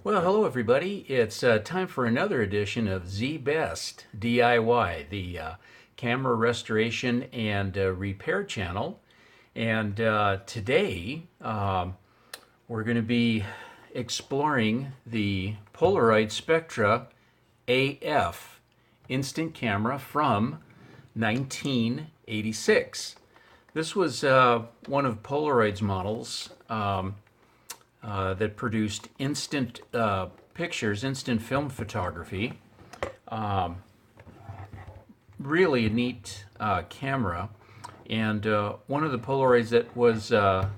Well, hello everybody. It's time for another edition of ZBEST DIY, the camera restoration and repair channel. And today we're going to be exploring the Polaroid Spectra AF instant camera from 1986. This was one of Polaroid's models that produced instant pictures, instant film photography. Really a neat camera, and one of the Polaroids that was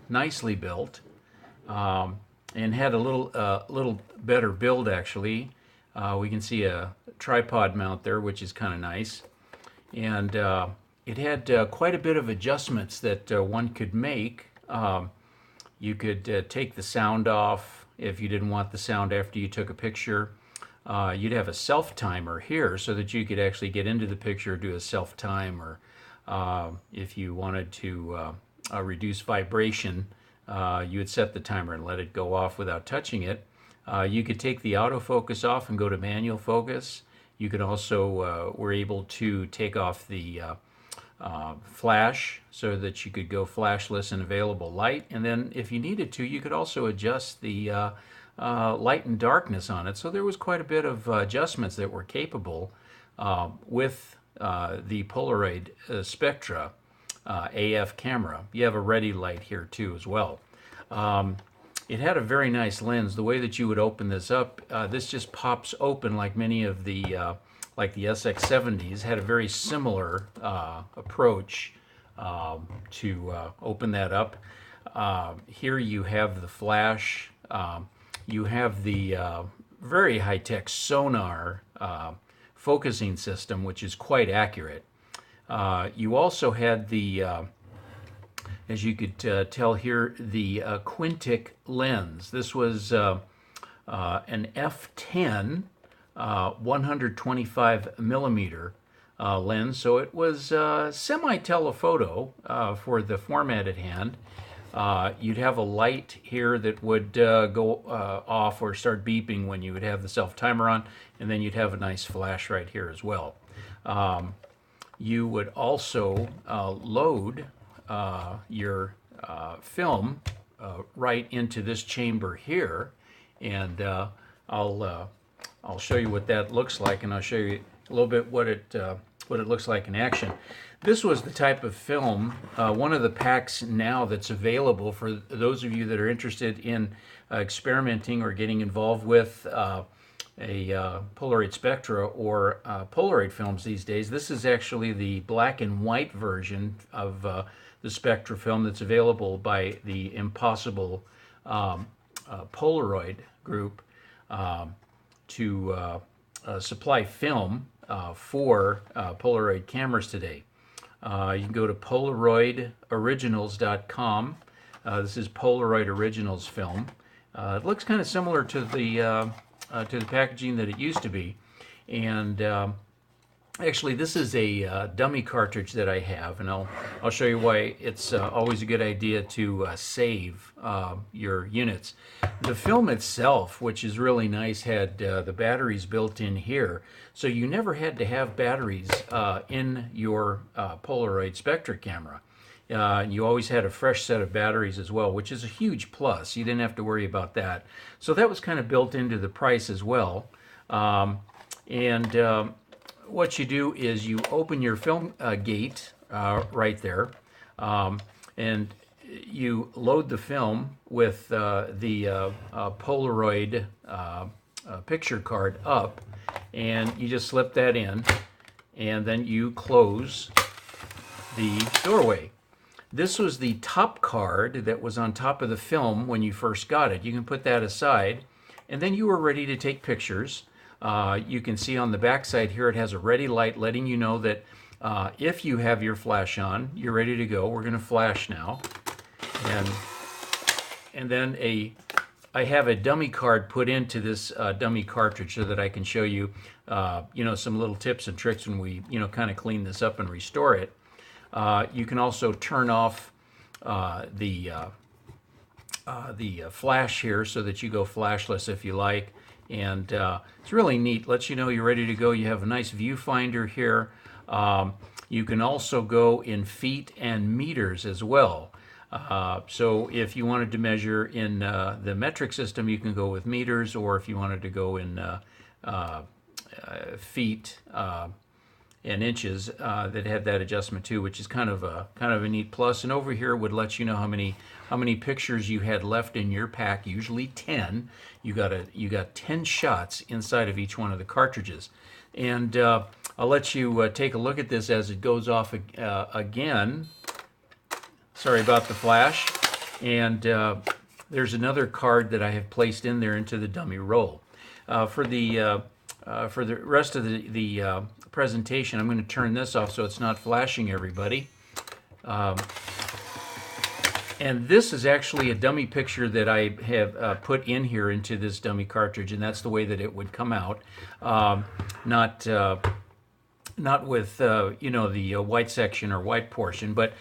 nicely built and had a little better build actually. We can see a tripod mount there, which is kind of nice, and it had quite a bit of adjustments that one could make. You could take the sound off if you didn't want the sound after you took a picture. You'd have a self-timer here so that you could actually get into the picture, do a self-time, or if you wanted to reduce vibration, you would set the timer and let it go off without touching it. You could take the autofocus off and go to manual focus. You could also, were able to take off the flash so that you could go flashless and available light, and then if you needed to you could also adjust the light and darkness on it. So there was quite a bit of adjustments that were capable with the Polaroid Spectra AF camera. You have a ready light here too as well. It had a very nice lens. The way that you would open this up, this just pops open like many of the like the SX70s had a very similar approach to open that up. Here you have the flash. You have the very high-tech sonar focusing system, which is quite accurate. You also had the, as you could tell here, the Quintic lens. This was an F10 125 millimeter lens, so it was semi-telephoto for the format at hand. You'd have a light here that would go off or start beeping when you would have the self-timer on, and then you'd have a nice flash right here as well. You would also load your film right into this chamber here, and I'll show you what that looks like, and I'll show you a little bit what it looks like in action. This was the type of film, one of the packs now that's available for those of you that are interested in experimenting or getting involved with a Polaroid Spectra or Polaroid films these days. This is actually the black and white version of the Spectra film that's available by the Impossible Polaroid group to supply film for Polaroid cameras today. You can go to PolaroidOriginals.com. This is Polaroid Originals film. It looks kind of similar to the packaging that it used to be, and actually this is a dummy cartridge that I have, and I'll show you why it's always a good idea to save your units. The film itself, which is really nice, had the batteries built in here, so you never had to have batteries in your Polaroid Spectra camera. You always had a fresh set of batteries as well, which is a huge plus. You didn't have to worry about that. So that was kind of built into the price as well. What you do is you open your film gate right there, and you load the film with the Polaroid picture card up, and you just slip that in, and then you close the doorway. This was the top card that was on top of the film when you first got it. You can put that aside, and then you were ready to take pictures. You can see on the back side here it has a ready light letting you know that if you have your flash on, you're ready to go. We're going to flash now. And then I have a dummy card put into this dummy cartridge so that I can show you, some little tips and tricks when we, kind of clean this up and restore it. You can also turn off the the flash here so that you go flashless if you like. And it's really neat. Lets you know you're ready to go. You have a nice viewfinder here. You can also go in feet and meters as well. So if you wanted to measure in the metric system, you can go with meters, or if you wanted to go in feet and inches, that had that adjustment too, which is kind of a neat plus. And over here would let you know how many pictures you had left in your pack. Usually 10. You got 10 shots inside of each one of the cartridges. And I'll let you take a look at this as it goes off again. Sorry about the flash. And there's another card that I have placed in there into the dummy roll. For the rest of the presentation, I'm going to turn this off so it's not flashing everybody. And this is actually a dummy picture that I have put in here into this dummy cartridge, and that's the way that it would come out. Not with the white section or white portion, but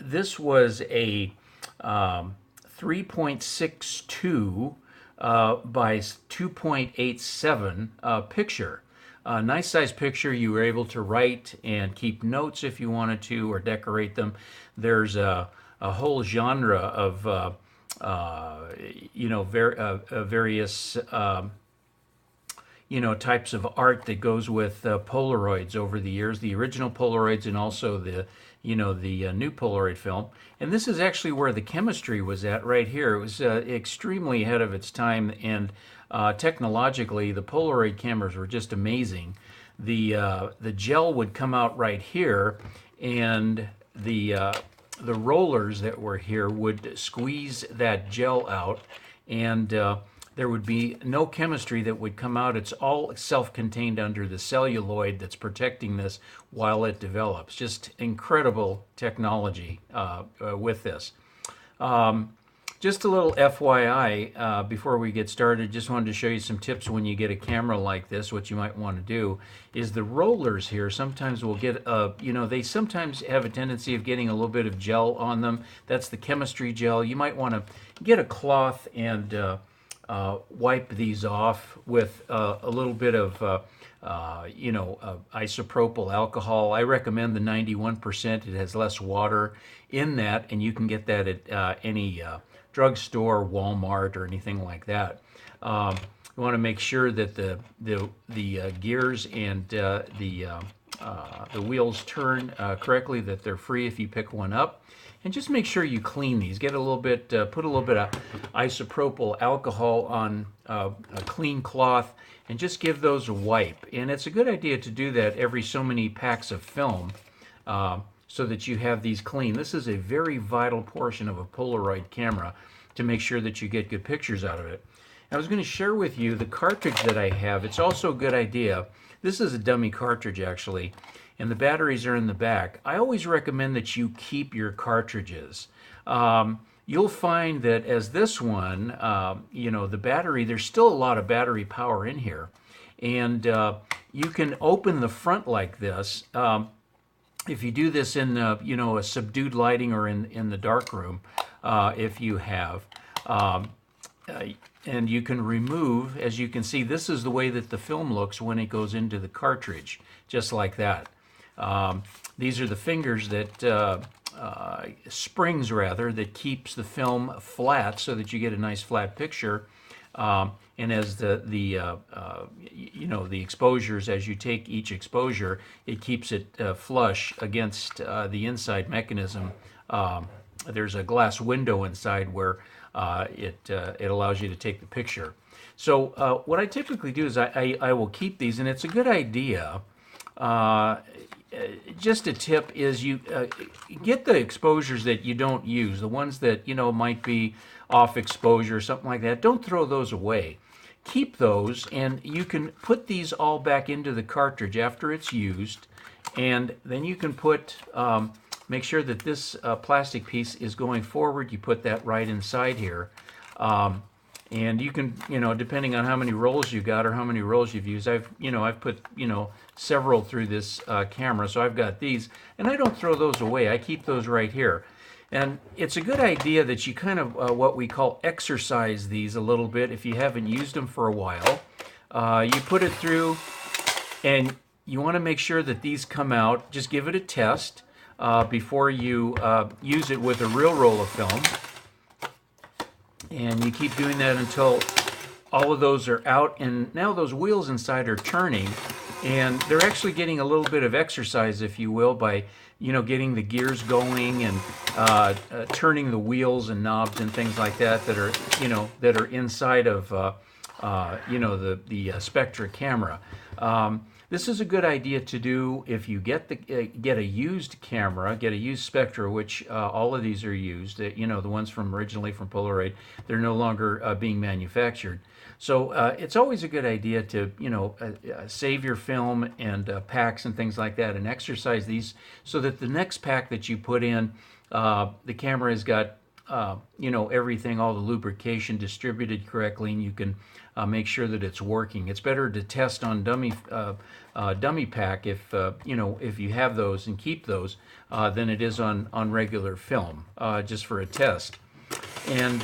this was a 3.62 by 2.87 picture. Nice size picture. You were able to write and keep notes if you wanted to, or decorate them. There's a whole genre of various types of art that goes with Polaroids over the years, the original Polaroids and also the new Polaroid film. And this is actually where the chemistry was at right here. It was extremely ahead of its time, and technologically the Polaroid cameras were just amazing. The gel would come out right here, and the rollers that were here would squeeze that gel out, and there would be no chemistry that would come out. It's all self-contained under the celluloid that's protecting this while it develops. Just incredible technology with this. Just a little FYI before we get started, just wanted to show you some tips when you get a camera like this. What you might want to do is the rollers here sometimes will get, they sometimes have a tendency of getting a little bit of gel on them. That's the chemistry gel. You might want to get a cloth and wipe these off with a little bit of isopropyl alcohol. I recommend the 91%. It has less water in that, and you can get that at any drugstore, Walmart, or anything like that. You want to make sure that the gears and the wheels turn correctly, that they're free if you pick one up. And just make sure you clean these. Get a little bit, put a little bit of isopropyl alcohol on a clean cloth, and just give those a wipe. And it's a good idea to do that every so many packs of film, so that you have these clean. This is a very vital portion of a Polaroid camera to make sure that you get good pictures out of it. I was going to share with you the cartridge that I have. It's also a good idea. This is a dummy cartridge actually, and the batteries are in the back. I always recommend that you keep your cartridges. You'll find that as this one, the battery, there's still a lot of battery power in here. And you can open the front like this. If you do this in a subdued lighting or in the dark room, if you have, and you can remove, as you can see, this is the way that the film looks when it goes into the cartridge, just like that. These are the fingers that, springs rather, that keeps the film flat so that you get a nice flat picture. And as the exposures, as you take each exposure, it keeps it flush against the inside mechanism. There's a glass window inside where it allows you to take the picture. So what I typically do is I will keep these, and it's a good idea. Just a tip is you get the exposures that you don't use, the ones that might be off exposure or something like that. Don't throw those away. Keep those, and you can put these all back into the cartridge after it's used, and then you can put make sure that this plastic piece is going forward. You put that right inside here. And you can, depending on how many rolls you got or how many rolls you've used, I've put, several through this camera, so I've got these, and I don't throw those away. I keep those right here. And it's a good idea that you kind of what we call exercise these a little bit if you haven't used them for a while. You put it through, and you want to make sure that these come out. Just give it a test before you use it with a real roll of film. And you keep doing that until all of those are out, and now those wheels inside are turning, and they're actually getting a little bit of exercise, if you will, by getting the gears going and turning the wheels and knobs and things like that that are inside of the Spectra camera. This is a good idea to do if you get a used camera, get a used Spectra, which all of these are used. The ones originally from Polaroid, they're no longer being manufactured. So it's always a good idea to save your film and packs and things like that, and exercise these so that the next pack that you put in, the camera has got everything, all the lubrication distributed correctly, and you can make sure that it's working. It's better to test on dummy pack if you have those and keep those than it is on regular film, just for a test. And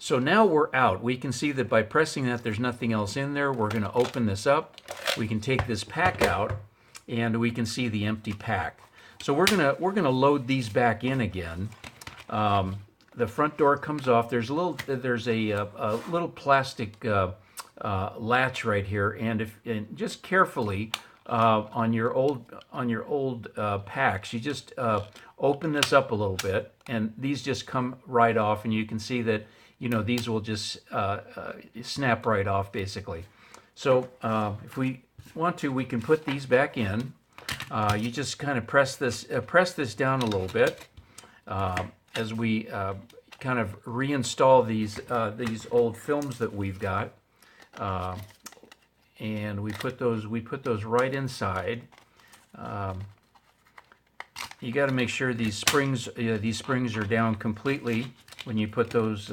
so now we're out. We can see that by pressing that, there's nothing else in there. We're going to open this up. We can take this pack out, and we can see the empty pack. So we're gonna load these back in again. The front door comes off. There's a little plastic latch right here, and just carefully on your old packs, you just open this up a little bit, and these just come right off, and you can see that these will just snap right off basically. So if we want to, we can put these back in. You just kind of press this down a little bit as we kind of reinstall these old films that we've got, and we put those right inside. You got to make sure these springs are down completely when you put those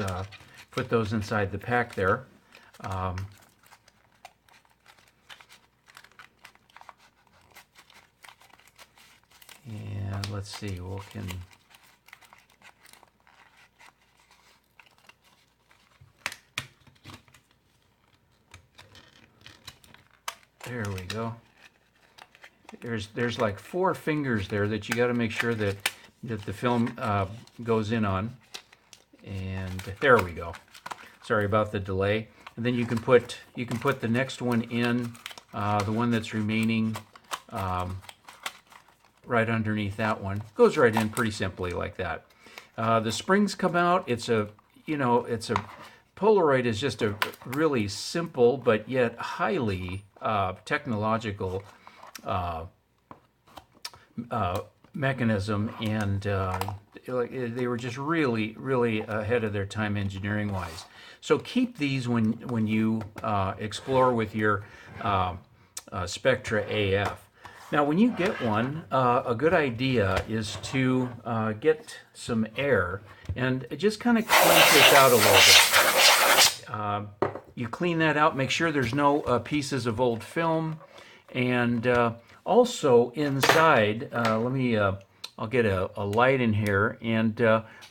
inside the pack there. And let's see, there we go. There's like 4 fingers there that you got to make sure that the film goes in on. And there we go. Sorry about the delay. And then you can put the next one in, the one that's remaining, right underneath that one. Goes right in pretty simply like that. The springs come out. It's a Polaroid is just a really simple but yet highly technological mechanism, and they were just really ahead of their time engineering wise. So keep these when you explore with your Spectra AF. Now when you get one, a good idea is to get some air and just kind of cleanse this out a little bit. You clean that out, make sure there's no pieces of old film, and also inside, I'll get a light in here, and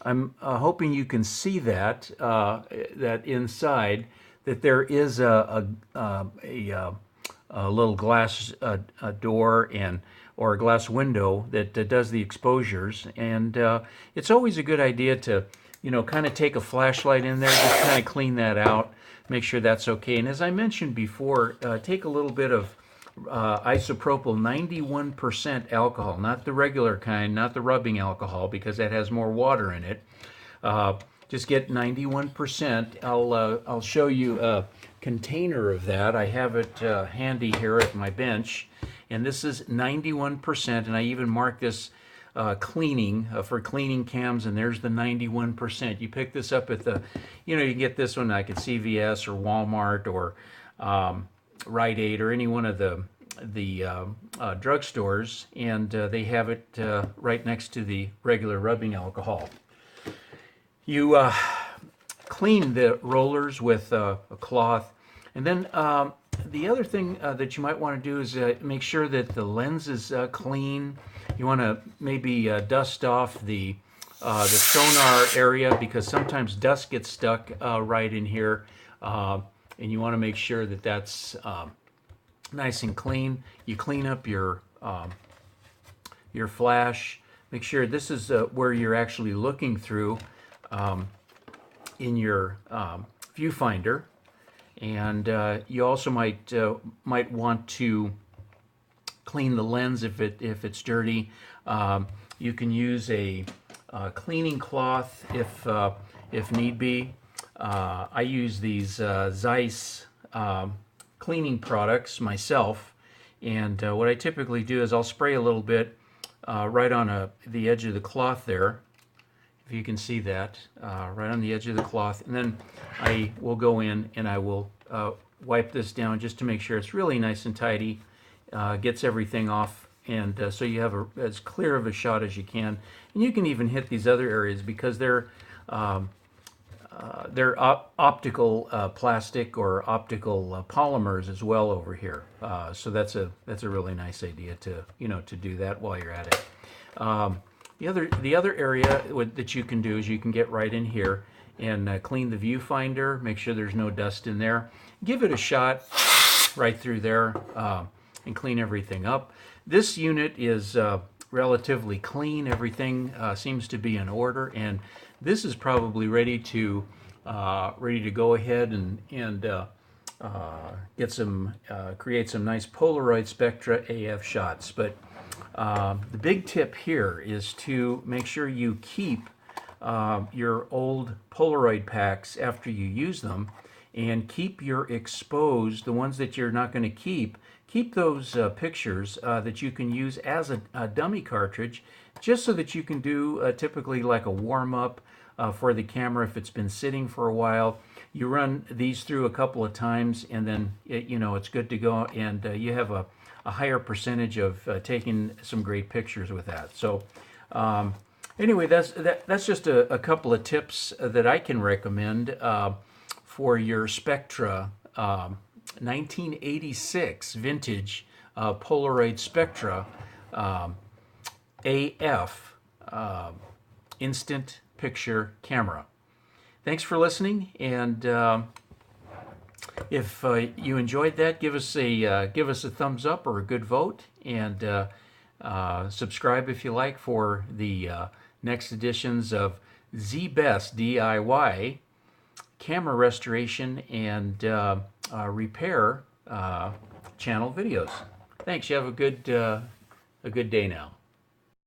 I'm hoping you can see that inside that there is a little glass door or a glass window that does the exposures, and it's always a good idea to kind of take a flashlight in there, just kind of clean that out, make sure that's okay. And as I mentioned before, take a little bit of isopropyl 91% alcohol, not the regular kind, not the rubbing alcohol, because that has more water in it. Just get 91%. I'll show you a container of that. I have it handy here at my bench, and this is 91%, and I even mark this cleaning for cleaning cams, and there's the 91%. You pick this up at the, you can get this one like at CVS or Walmart or Rite Aid or any one of the drugstores, and they have it right next to the regular rubbing alcohol. You clean the rollers with a cloth, and then the other thing that you might want to do is make sure that the lens is clean. You want to maybe dust off the the sonar area, because sometimes dust gets stuck right in here, and you want to make sure that that's nice and clean. You clean up your flash. Make sure this is where you're actually looking through in your viewfinder, and you also might want to clean the lens if it's dirty. You can use a cleaning cloth if need be. I use these Zeiss cleaning products myself, and what I typically do is I'll spray a little bit right on the edge of the cloth there, if you can see that, right on the edge of the cloth, and then I will go in and I will wipe this down just to make sure it's really nice and tidy, gets everything off, and so you have as clear of a shot as you can. And you can even hit these other areas because they're optical plastic or optical polymers as well over here. So that's a really nice idea to do that while you're at it. The other area that you can do is you can get right in here and clean the viewfinder. Make sure there's no dust in there. Give it a shot right through there and clean everything up. This unit is relatively clean. Everything seems to be in order, and this is probably ready to go ahead and get some create some nice Polaroid Spectra AF shots. But the big tip here is to make sure you keep your old Polaroid packs after you use them, and keep your exposed, the ones that you're not going to keep those pictures that you can use as a dummy cartridge, just so that you can do typically like a warm-up for the camera if it's been sitting for a while. You run these through a couple of times, and then it's good to go, and you have a higher percentage of taking some great pictures with that. So anyway, that's just a couple of tips that I can recommend for your Spectra 1986 vintage Polaroid Spectra AF instant picture camera. Thanks for listening, and if you enjoyed that, give us a thumbs up or a good vote, and subscribe if you like for the next editions of ZBEST DIY camera restoration and repair channel videos. Thanks. You have a good day now.